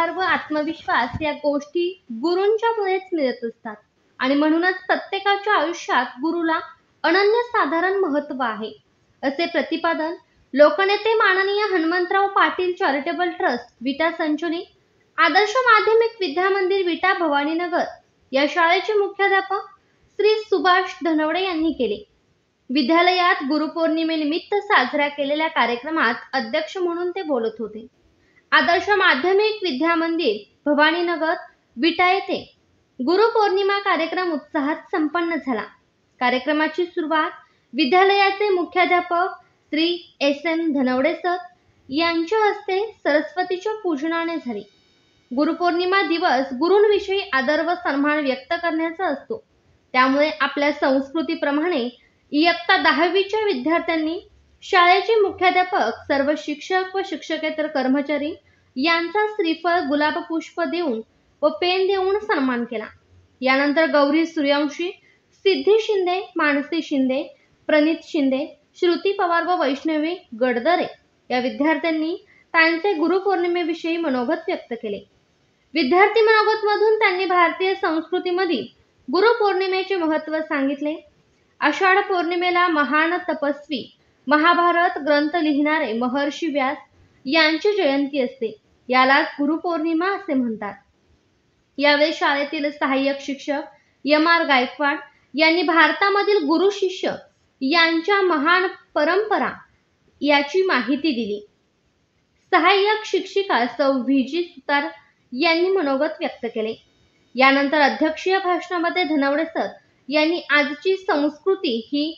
आभार व आत्मविश्वास या गोष्टी गुरूंच्या मुळेच मिळत असतात आणि म्हणूनच प्रत्येकाच्या आयुष्यात गुरुला अनन्यसाधारण महत्त्व आहे, असे प्रतिपादन लोकनेते माननीय हनुमंतराव पाटील चॅरिटेबल ट्रस्ट विटा संचलित आदर्श माध्यमिक विद्यामंदिर विटा भवानीनगर या शाळेचे मुख्याध्यापक श्री सुभाष धनवडे यांनी केले। विद्यालयात गुरुपौर्णिमेनिमित्त साजऱ्या केलेल्या कार्यक्रमात अध्यक्ष म्हणून ते बोलत होते। आदर्श माध्यमिक विद्यामंदिर भवानीनगर विटा येथे गुरुपौर्णिमा कार्यक्रम उत्साहात संपन्न झाला। कार्यक्रमाची सुरुवात विद्यालयाचे मुख्याध्यापक श्री एस.एन. धनवडे सर यांच्या हस्ते सरस्वतीच्या पूजनाने झाली। गुरुपौर्णिमा दिवस गुरूंविषयी आदर व सन्मान व्यक्त करण्याचा असतो, त्यामुळे आपल्या संस्कृतीप्रमाणे इयत्ता 10वीच्या विद्यार्थ्यांनी शाळेचे मुख्याध्यापक, सर्व शिक्षक व शिक्षकेतर कर्मचारी यांचा श्रीफळ, गुलाब पुष्प देऊन व पेन देऊन सन्मान केला। यानंतर गौरी सूर्यवंशी, सिद्धी शिंदे, मानसी शिंदे, प्रणित शिंदे, श्रुती पवार व वैष्णवी गडदरे या विद्यार्थ्यांनी त्यांचे गुरुपौर्णिमेविषयी मनोगत व्यक्त केले। विद्यार्थी मनोगतमधून त्यांनी भारतीय संस्कृतीमधील गुरुपौर्णिमेचे महत्त्व सांगितले। आषाढ पौर्णिमेला महान तपस्वी, महाभारत ग्रंथ लिहिणारे महर्षी व्यास यांची जयंती असते, यालाच गुरुपौर्णिमा असे म्हणतात। यावेळी शाळेतील सहाय्यक शिक्षक एम.आर. गायकवाड यांनी भारतामधील गुरु शिष्य यांच्या महान परंपरा याची माहिती दिली। सहाय्यक शिक्षिका सौ व्ही.जी. सुतार यांनी मनोगत व्यक्त केले। यानंतर अध्यक्षीय भाषणामध्ये धनवडे सर यांनी आजची संस्कृती ही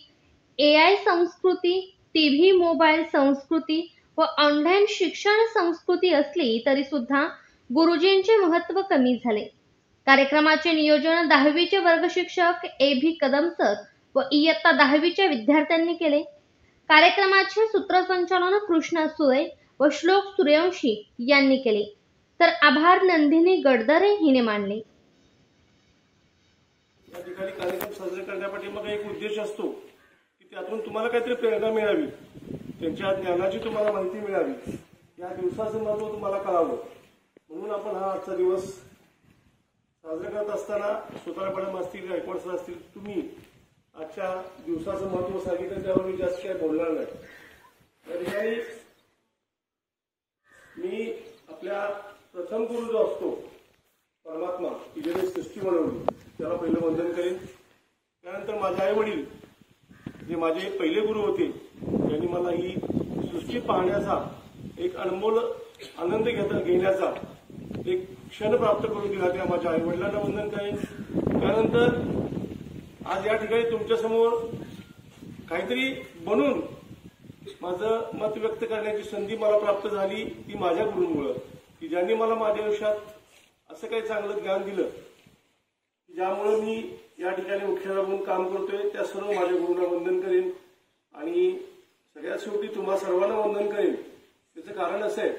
AI संस्कृती, टीव्ही मोबाईल संस्कृती व ऑनलाईन शिक्षण संस्कृती असली तरी सुद्धा गुरुजींचे महत्त्व कमी झाले। कार्यक्रमाचे नियोजन 10वीचे वर्ग शिक्षक A.V. कदम सर व इयत्ता 10वीच्या विद्यार्थ्यांनी केले। कार्यक्रमाचे सूत्रसंचालन कृष्णा सुळे व श्लोक सूर्यवंशी यांनी केले, तर आभार नंदिनी गडदरे हिने मानले। या ठिकाणी कार्यक्रम साजरे करण्यापाठीमागे एक उद्देश असतो की त्यातून तुम्हाला काहीतरी प्रेरणा मिळावी, त्यांच्या ज्ञानाची तुम्हाला माहिती मिळावी, या दिवसाचं महत्त्व तुम्हाला कळावं, म्हणून आपण हा आजचा दिवस साजरा करत असताना सुतार मॅडम असतील, गायकवाड सर असतील, तुम्ही आजच्या दिवसाचं महत्त्व सांगितलं, त्यावर मी जास्त काही बोलणार नाही। या ठिकाणी मी आपल्या प्रथम गुरु जो असतो परमात्मा, की ज्याने सृष्टी बनवली, त्याला पहिलं वंदन करेन। त्यानंतर माझे आई वडील जे माझे पहिले गुरु होते, त्यांनी मला ही सृष्टी पाहण्याचा एक अनमोल आनंद घेण्याचा एक क्षण प्राप्त करून दिला, त्या माझ्या आई वडिलांना वंदन करेन। त्यानंतर आज या ठिकाणी तुमच्यासमोर काहीतरी बनून माझं मत व्यक्त करण्याची संधी मला प्राप्त झाली, ती माझ्या गुरूंमुळे, की ज्यांनी मला माझ्या आयुष्यात असं काही चांगलं ज्ञान दिलं, ज्यामुळे मी या ठिकाणी मुख्याध्यापक म्हणून काम करतोय। त्या सर्व माझ्या गुरूंना वंदन करेन आणि सगळ्यात शेवटी तुम्हा सर्वांना वंदन करेन। त्याचं कारण असं आहे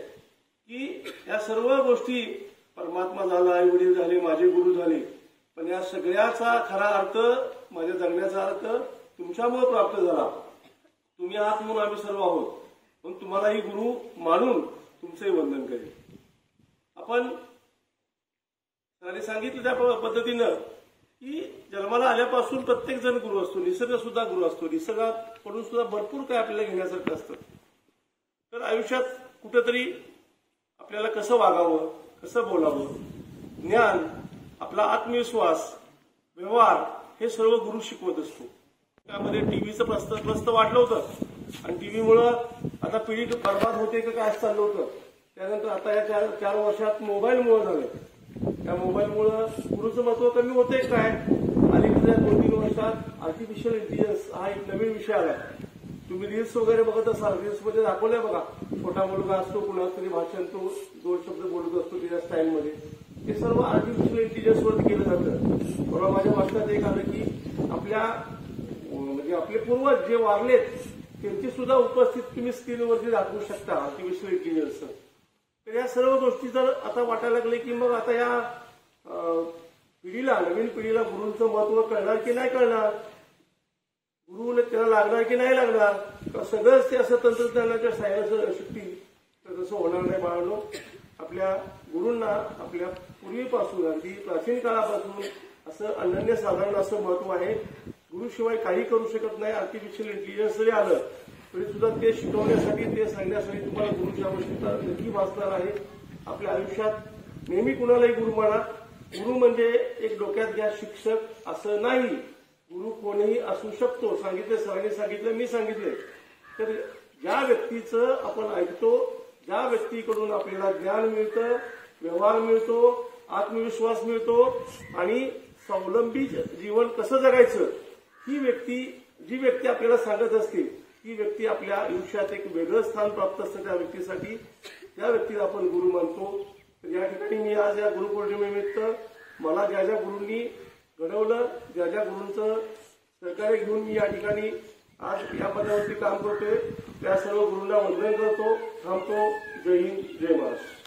की या सर्व गोष्टी, परमात्मा झाला, आई वडील झाले, माझे गुरु झाले, पण या सगळ्याचा खरा अर्थ, माझ्या जगण्याचा अर्थ तुमच्यामुळे प्राप्त झाला। तुम्ही आहात म्हणून आम्ही सर्व आहोत, म्हणून तुम्हालाही गुरु मानून तुमचंही वंदन करेन। आपण सरांनी सांगितलं त्या पद्धतीनं की जन्माला आल्यापासून प्रत्येक जण गुरु असतो, निसर्ग सुद्धा गुरु असतो, निसर्गाकडून सुद्धा भरपूर काही आपल्याला घेण्यासारखं असतं। तर आयुष्यात कुठेतरी आपल्याला कसं वागावं, कसं बोलावं, ज्ञान, आपला आत्मविश्वास, व्यवहार, हे सर्व गुरु शिकवत असतो। त्यामध्ये टीव्हीचं प्रस्त वाढलं होतं आणि टीव्हीमुळं आता पिढी बर्बाद होते का काय चाललं होतं। त्यानंतर आता या 4 वर्षात मोबाईलमुळे झालं, त्या मोबाईलमुळं गुरुचं महत्व कमी होतंय काय। अलीकडच्या 2-3 वर्षात आर्टिफिशियल इंटेलिजन्स हा एक नवीन विषय आला। तुम्ही रील्स वगैरे बघत असाल, रील्समध्ये दाखवलंय बघा, छोटा मुलगा असतो, कुणाचं तरी भाषण तो 2 शब्द बोलत असतो त्याच्या स्टाईलमध्ये, हे सर्व आर्टिफिशियल इंटेलिजन्सवरती केलं जातं। बरोबर, माझ्या वाचनात एक आलं की आपले पूर्वज जे वारलेत त्यांची सुद्धा उपस्थिती तुम्ही स्क्रीनवरती दाखवू शकता आर्टिफिशियल इंटेलिजन्स। तर या सर्व गोष्टी जर आता वाटायला लागले की मग आता या पिढीला, नवीन पिढीला गुरूंचं महत्व कळणार की नाही कळणार, गुरुने त्याला लागणार की नाही लागणार, सगळंच ते असं तंत्रज्ञानाच्या सहाय्यानं शिकतील, तर तसं होणार नाही बाळांनो। आपल्या गुरूंना आपल्या पूर्वीपासून अगदी प्राचीन काळापासून असं अनन्यसाधारण असं महत्व आहे. गुरुशिवाय काही करू शकत नाही. आर्टिफिशियल इंटेलिजन्स जरी आलं तरी सुद्धा ते शिकवण्यासाठी ते सांगण्यासाठी तुम्हाला गुरुची आवश्यकता नक्की भासणार आहे. आपल्या आयुष्यात नेहमी कुणालाही गुरु माना. गुरु म्हणजे एक डोक्यात घ्या शिक्षक असं नाही. गुरु कोणीही असू शकतो. सांगितले सरांनी सांगितलं, मी सांगितले. तर ज्या व्यक्तीचं आपण ऐकतो, ज्या व्यक्तीकडून आपल्याला ज्ञान मिळतं, व्यवहार मिळतो, आत्मविश्वास मिळतो आणि स्वावलंबी जीवन कसं जगायचं जी व्यक्ती आपल्याला सांगत असते ती व्यक्ती आपल्या आयुष्यात एक वेगळं स्थान प्राप्त असतं. त्या व्यक्तीसाठी त्या व्यक्तीला आपण गुरु मानतो. तर या ठिकाणी मी आज या गुरुपौर्णिमेनिमित्त मला ज्या ज्या गुरूंनी घडवलं, ज्या ज्या गुरूंचं सहकार्य घेऊन मी या ठिकाणी आज या पदावरती काम करतोय त्या सर्व गुरूंना वंदन करतो. थांबतो. जय हिंद, जय महाराष्ट्र.